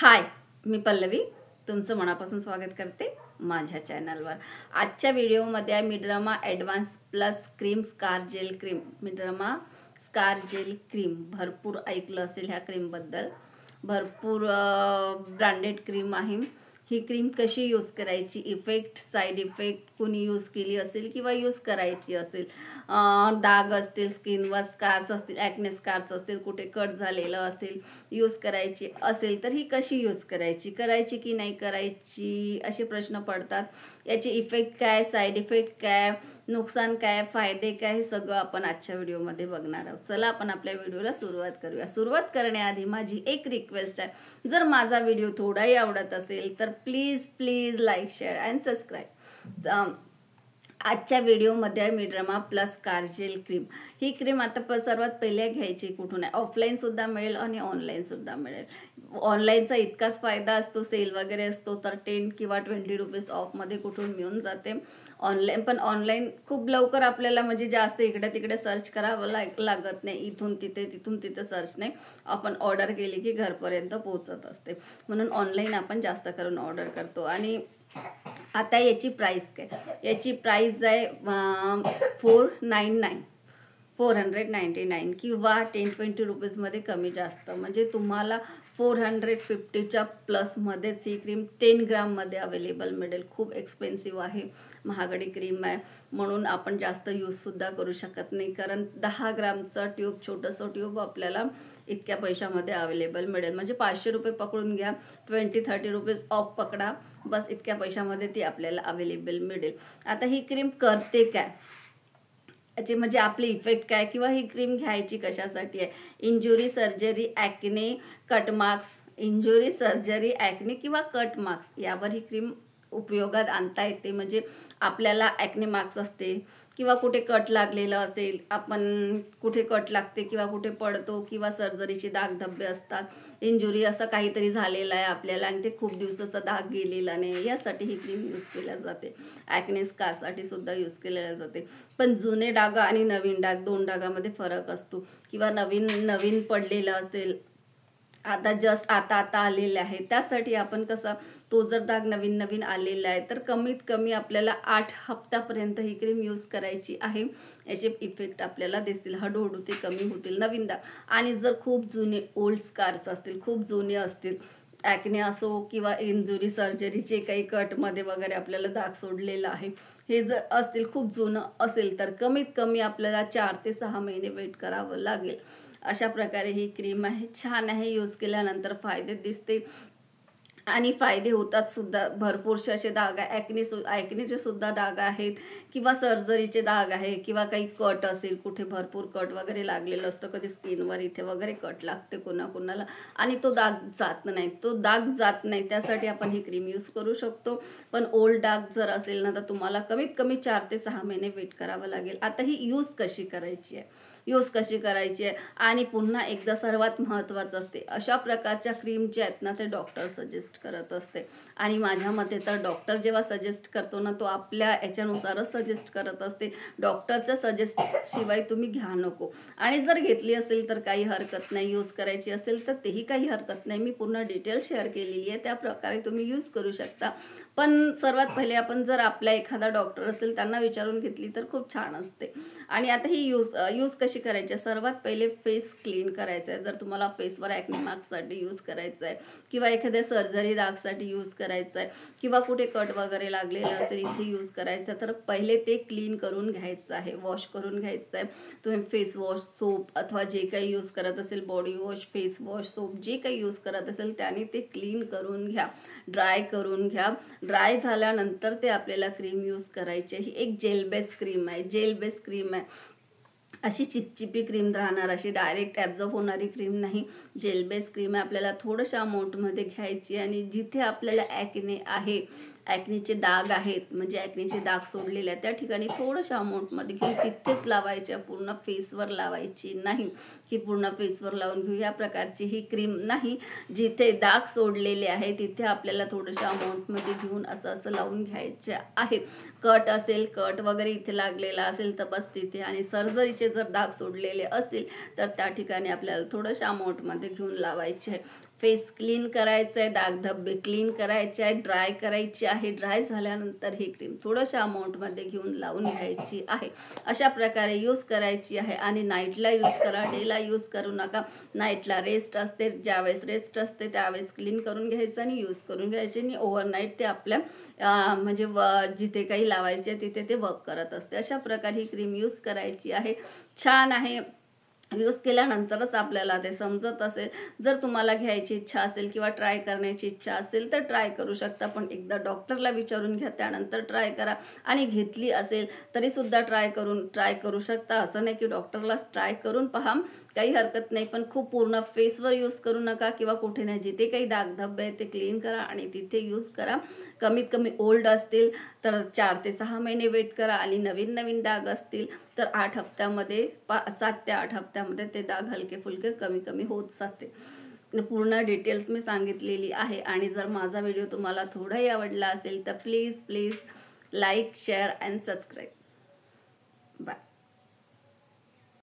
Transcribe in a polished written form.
हाय, मी पल्लवी तुमचं मनापासून स्वागत करते माझ्या चॅनलवर। आजच्या व्हिडिओमध्ये Mederma advance plus cream scar gel cream. Mederma scar gel cream भरपूर ऐकलं असेल ह्या क्रीमबद्दल। भरपूर ब्रँडेड क्रीम आहे। ही क्रीम कशी यूज करायची, इफेक्ट साइड इफेक्ट कोणी यूज केली असेल किंवा यूज करायची असेल, डाग असतील स्किनवर, स्कार्स असतील, ॲक्ने स्कार्स असतील, कुठे कट झालेलं असेल, यूज करायची असेल तर ही कशी यूज करायची की नाही करायची असे प्रश्न पडतात। याचे इफेक्ट काय, साइड इफेक्ट काय, नुकसान काय, फायदे काय, हे सगळं आपण आजच्या व्हिडिओमध्ये बघणार आहोत। चला आपण आपल्या व्हिडिओला सुरुवात करूया। सुरुवात करण्याआधी माझी एक रिक्वेस्ट आहे, जर माझा व्हिडिओ थोडाही आवडत असेल तर please like, share and subscribe. आजच्या व्हिडिओमध्ये मिडरमा प्लस स्कार जेल क्रीम। ही क्रीम आता सर्वात पहिले घ्यायची कुठून आहे, ऑफलाईन सुद्धा मिळेल आणि ऑनलाईन सुद्धा मिळेल। ऑनलाईनचा इतकाच फायदा असतो, सेल वगैरे असतो तर 10 किंवा 20 रुपीज ऑफमध्ये कुठून मिळून जाते। ऑनलाईन खूप लवकर आपल्याला म्हणजे जास्त इकडे तिकडे सर्च करावं लागत नाही, इथून तिथे सर्च नाही, आपण ऑर्डर केली की घरपर्यंत पोहोचत असते। म्हणून ऑनलाईन आपण जास्त करून ऑर्डर करतो। आणि आता याची प्राइस काय, याची प्राइस आहे 499 किंवा 10-20 रुपीजमध्ये कमी जास्त, म्हणजे तुम्हाला 450च्या प्लसमध्येच ही क्रीम 10 ग्राममध्ये अवेलेबल मिळेल। खूप एक्सपेन्सिव्ह आहे, महागडी क्रीम आहे, म्हणून आपण जास्त यूजसुद्धा करू शकत नाही, कारण 10 ग्रामचं ट्यूब, छोटंसं ट्यूब आपल्याला इतक्या पैशामध्ये अवेलेबल मिळेल। म्हणजे 500 रुपये पकडून घ्या, 20-30 रुपीज ऑफ पकडा, बस इतक्या पैशामध्ये ती आपल्याला अवेलेबल मिळेल। आता ही क्रीम करते काय, याचे म्हणजे आपले इफेक्ट काय, किंवा ही क्रीम घ्यायची कशासाठी आहे, injury, surgery, acne, cut marks, injury, surgery, acne किंवा कट मार्क्स यावर ही क्रीम उपयोगात आणता येते। म्हणजे आपल्याला ॲक्ने मार्क्स असते किंवा कुठे कट लागलेलं असेल, आपण कुठे कट लागते किंवा कुठे पडतो, किंवा सर्जरीचे दाग धब्बे असतात, इंजुरी असं काहीतरी झालेलं आहे आपल्याला आणि ते खूप दिवसाचा दाग गेलेला नाही, यासाठी ही क्रीम यूज केल्या जाते। ॲक्ने स्कारसाठी सुद्धा यूज केल्या जाते। पण जुने डाग आणि नवीन डाग, 2 डागामध्ये फरक असतो, किंवा नवीन पडलेलं असेल, आता जस्ट आता आलेले आहे, त्यासाठी आपण कसं, तो जर दाग नवीन आलेला आहे तर कमीत कमी आपल्याला 8 हप्त्यापर्यंत ही क्रीम यूज करायची आहे। याचे इफेक्ट आपल्याला दिसतील, हळूहळू ते कमी होतील नवीन दाग। आणि जर खूप जुने ओल्ड स्कार्स असतील, खूप जुने असतील, ॲक्ने असो किंवा इंजुरी, सर्जरीचे काही कटमध्ये वगैरे आपल्याला दाग सोडलेला आहे, हे जर असतील, खूप जुनं असेल, तर कमीत कमी आपल्याला 4 ते 6 महिने वेट करावं लागेल। अशा प्रकारे ही क्रीम आहे, छान आहे, यूज केल्यानंतर फायदे दिसते आणि फायदे होतात सुद्धा। भरपूरसे असे डाग आहे, ॲक्नेचे सुद्धा डाग आहेत, किंवा सर्जरीचे डाग आहे, किंवा काही कट असेल, कुठे भरपूर कट वगैरे लागलेलं असतं, कधी स्किनवर इथे वगैरे कट लागते कोणाला, आणि तो दाग जात नाही, त्यासाठी आपण ही क्रीम यूज करू शकतो। पण ओल्ड डाग जर असेल ना, तर तुम्हाला कमीत कमी 4 ते 6 महिने वेट करावं लागेल। आता ही यूज कशी करायची आहे, आणि पुन्हा एकदा सर्वात महत्त्वाचं असते, अशा प्रकारच्या क्रीम ज्या आहेत ना, ते डॉक्टर सजेस्ट करत असते। आणि माझ्या मते तर डॉक्टर जेव्हा सजेस्ट करतो ना, तो आपल्या याच्यानुसारच सजेस्ट करत असते, डॉक्टरच्या सजेस्ट शिवाय तुम्ही घ्या नको। आणि जर घेतली असेल तर काही हरकत नाही, यूज करायची असेल तर तेही काही हरकत नाही, मी पूर्ण डिटेल शेअर केलेली आहे, त्या प्रकारे तुम्ही यूज करू शकता। पण सर्वात पहिले आपण जर आपला एखादा डॉक्टर असेल त्यांना विचारून घेतली तर खूप छान असते। आणि आता ही यूज कशी करायची, सर्वात पहिले फेस क्लीन करायचं आहे। जर तुम्हाला फेसवर ॲक्ने मार्क्ससाठी यूज करायचं आहे, किंवा एखाद्या सर्जरी दागसाठी यूज करायचं आहे, किंवा कुठे कट वगैरे लागलेलं असेल इथे यूज करायचं, तर पहिले ते क्लीन करून घ्यायचं आहे, वॉश करून घ्यायचं आहे। तुम्ही फेस वॉश, सोप अथवा जे काही यूज करत असेल, body wash, face wash, soap जे काही यूज करत असेल त्याने ते क्लीन करून घ्या, ड्राय करून घ्या। ड्राय झाल्यानंतर ते आपल्याला क्रीम यूज करायची आहे। ही एक जेल बेस क्रीम आहे, अशी चिपचिपी क्रीम राहणार, अशी डायरेक्ट ॲब्झॉर्ब होणारी क्रीम नाही, जेल बेस क्रीम आहे। आपल्याला थोड्याशा अमाऊंटमध्ये घ्यायची, आणि जिथे आपल्याला ॲक्ने आहे, ॲक्नेचे डाग आहेत, म्हणजे ॲक्नेचे डाग सोडलेले आहेत, त्या ठिकाणी थोड्याशा अमाऊंटमध्ये घेऊन तिथेच लावायच्या, पूर्ण फेसवर लावायची नाही की पूर्ण फेसवर लावून घेऊ, या प्रकारची ही क्रीम नाही। जिथे डाग सोडलेले आहे तिथे आपल्याला थोड्याशा अमाऊंटमध्ये घेऊन असं लावून घ्यायचे आहे। कट असेल, कट वगैरे इथे लागलेला असेल तर बस तिथे, आणि सर्जरीचे जर डाग सोडलेले असेल तर त्या ठिकाणी आपल्याला थोड्याशा अमाऊंटमध्ये घेऊन लावायचे आहे। फेस क्लीन करायचं आहे, दागधब्बे क्लीन करायचे आहे, ड्राय करायची आहे. ड्राय झाल्यानंतर ही क्रीम थोड्याशा अमाऊंटमध्ये घेऊन लावून घ्यायची आहे. अशा प्रकारे यूज करायची आहे. आणि नाईटला यूज करा, डेला यूज करू नका. नाईटला रेस्ट असते, ज्यावेळेस रेस्ट असते त्यावेळेस क्लीन करून घ्यायचं आणि यूज करून घ्यायचे. आणि ओव्हरनाईट ते आपल्या म्हणजे जिथे काही लावायचे तिथे ते वर्क करत असते. अशा प्रकारे ही क्रीम यूज करायची आहे. छान आहे. यूज केल्यानंतरच आपल्याला ते समजत असेल. जर तुम्हाला घ्यायची इच्छा असेल किंवा ट्राय करण्याची इच्छा असेल तर ट्राय करू शकता, पण एकदा डॉक्टरला विचारून घ्या, त्यानंतर ट्राय करा. आणि घेतली असेल तरीसुद्धा ट्राय करू शकता. असं नाही की डॉक्टरलाच ट्राय करून पहा, काही हरकत नाही, पण खूप पूर्ण फेसवर यूज करू नका किंवा कुठे नाही. जिथे काही दागधब्बे आहेत ते क्लीन करा आणि तिथे यूज करा. कमीत कमी ओल्ड असतील तर 4 ते 6 महिने वेट करा आणि नवीन नवीन दाग असतील तर 8 हप्त्यामध्ये 7 ते 8 हप्त्यामध्ये ते दाग हलके फुलके कमी कमी होत जाते. पूर्ण डिटेल्स मी सांगितलेली आहे. आणि जर माझा व्हिडिओ तुम्हाला थोडाही आवडला असेल तर please like, share and subscribe. Bye.